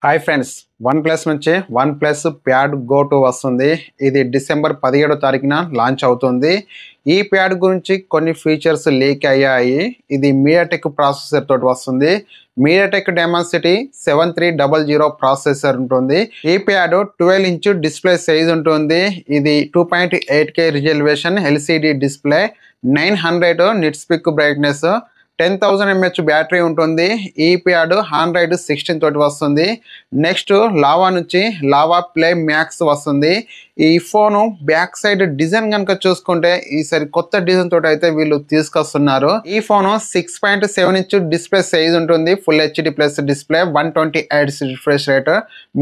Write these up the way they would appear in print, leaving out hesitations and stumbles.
Hi friends, one plus నుంచి one plus pad go 2 వస్తుంది. ఇది డిసెంబర్ 17వ తారీఖున లాంచ్ అవుతుంది. ఈ ప్యాడ్ గురించి కొన్ని ఫీచర్స్ లీక్ అయ్యాయి. ఇది మీడియాటెక్ ప్రాసెసర్ తోటి వస్తుంది. మీడియాటెక్ డైమెన్సిటీ 7300 ప్రాసెసర్ ఉంటుంది. ఈ ప్యాడ్ 12 ఇంచ్ డిస్ప్లే సైజ్ ఉంటుంది. ఇది 2.8K resolution LCD display, 900 nits peak brightness, 10,000 mAh battery ఉంటుంది. ఈ ప్యాడ్ ఆండ్రాయిడ్ 16 తోటి వస్తుంది. నెక్స్ట్ లావా నుంచి లావా ప్లే మ్యాక్స్ వస్తుంది. ఈ ఫోను బ్యాక్ సైడ్ డిజైన్ కనుక చూసుకుంటే ఈసారి కొత్త డిజైన్ తోటి అయితే వీళ్ళు తీసుకొస్తున్నారు. ఈ ఫోను 6.7 ఇంచ్ డిస్ప్లే సైజ్ ఉంటుంది. Full HD plus display, 120 Hz refresh rate,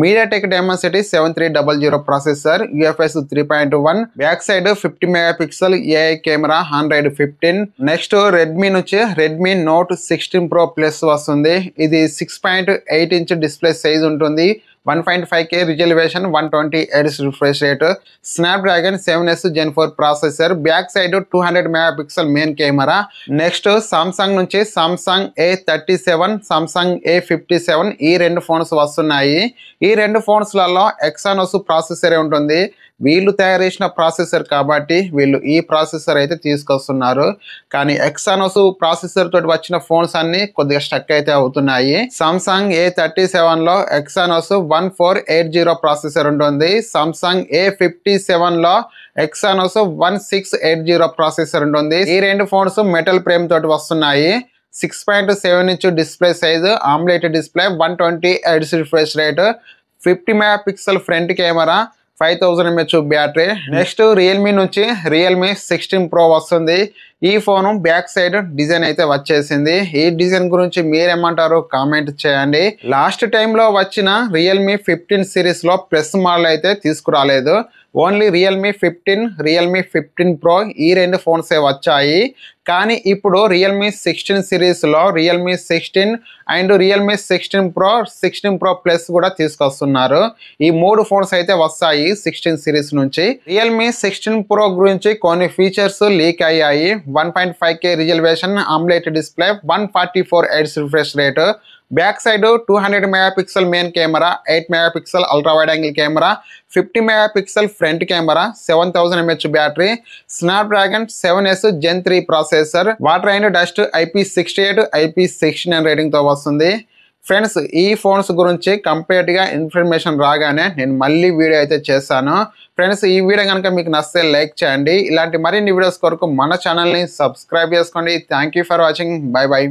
MediaTek Dimensity 7300 processor, UFS 3.1, back side 50 megapixel AI camera, Android 15. Next Redmi నుంచి రెడ్మీ నోట్ 16 Pro ప్లస్ వస్తుంది. ఇది 6.8 ఇంచ్ డిస్ప్లే సైజ్ ఉంటుంది. 1.5K resolution, 120 Hz refresh rate, Snapdragon 7S Gen 4 processor, back side 200 megapixel main camera. Next Samsung నుంచి Samsung A37, Samsung A57 ఈ రెండు phones వస్తున్నాయి. ఈ రెండు ఫోన్స్లలో ఎక్సానోస్ ప్రాసెసరే ఉంటుంది. వీళ్ళు తయారు చేసిన ప్రాసెసర్ కాబట్టి వీళ్ళు ఈ ప్రాసెసర్ అయితే తీసుకొస్తున్నారు. కానీ ఎక్సానోస్ ప్రాసెసర్ తోటి వచ్చిన ఫోన్స్ అన్ని కొద్దిగా స్టక్ అయితే అవుతున్నాయి. సామ్సంగ్ A37 లో ఎక్సానోస్ 1480 ప్రాసెసర్ ఉంటుంది. సామ్సంగ్ A57 లో ఎక్సానోస్ 1680 ప్రాసెసర్ ఉంటుంది. ఈ రెండు ఫోన్స్ మెటల్ ఫ్రేమ్ తోటి వస్తున్నాయి. 6.7 inch display size, omelette display, 120 Hz refresh rate, 50 megapixel front camera, 5000 mAh battery. Next Realme నుంచి రియల్మీ 16 Pro వస్తుంది. ఈ ఫోను బ్యాక్ సైడ్ డిజైన్ అయితే వచ్చేసింది. ఈ డిజైన్ గురించి మీరేమంటారు కామెంట్ చేయండి. లాస్ట్ టైంలో వచ్చిన రియల్మీ 15 సిరీస్లో ప్లస్ మోడల్ అయితే తీసుకురాలేదు. ఓన్లీ రియల్మీ 15, రియల్మీ 15 Pro ఈ రెండు ఫోన్సే వచ్చాయి. కానీ ఇప్పుడు రియల్మీ 16 సిరీస్లో Realme 16 and Realme 16 Pro, 16 Pro plus కూడా తీసుకొస్తున్నారు. ఈ మూడు ఫోన్స్ అయితే వస్తాయి 16 సిరీస్ నుంచి. రియల్మీ 16 Pro గురించి కొన్ని ఫీచర్స్ లీక్ అయ్యాయి. 1.5K resolution, omelette display, 144 Hz refresh rate, back side 200 megapixel main camera, 8 megapixel ultra wide angle camera, 50 megapixel front camera, 7000 mAh battery, Snapdragon 7S Gen 3 processor, water and dust IP68, IP69 రేటింగ్తో వస్తుంది. Friends, ఈ phones గురించి కంప్లీట్గా information రాగానే నేను మళ్ళీ video అయితే చేస్తాను. Friends, ఈ వీడియో కనుక మీకు నచ్చితే లైక్ చేయండి. ఇలాంటి మరిన్ని వీడియోస్ కొరకు మన ఛానల్ని సబ్స్క్రైబ్ చేసుకోండి. Thank you for watching. By by.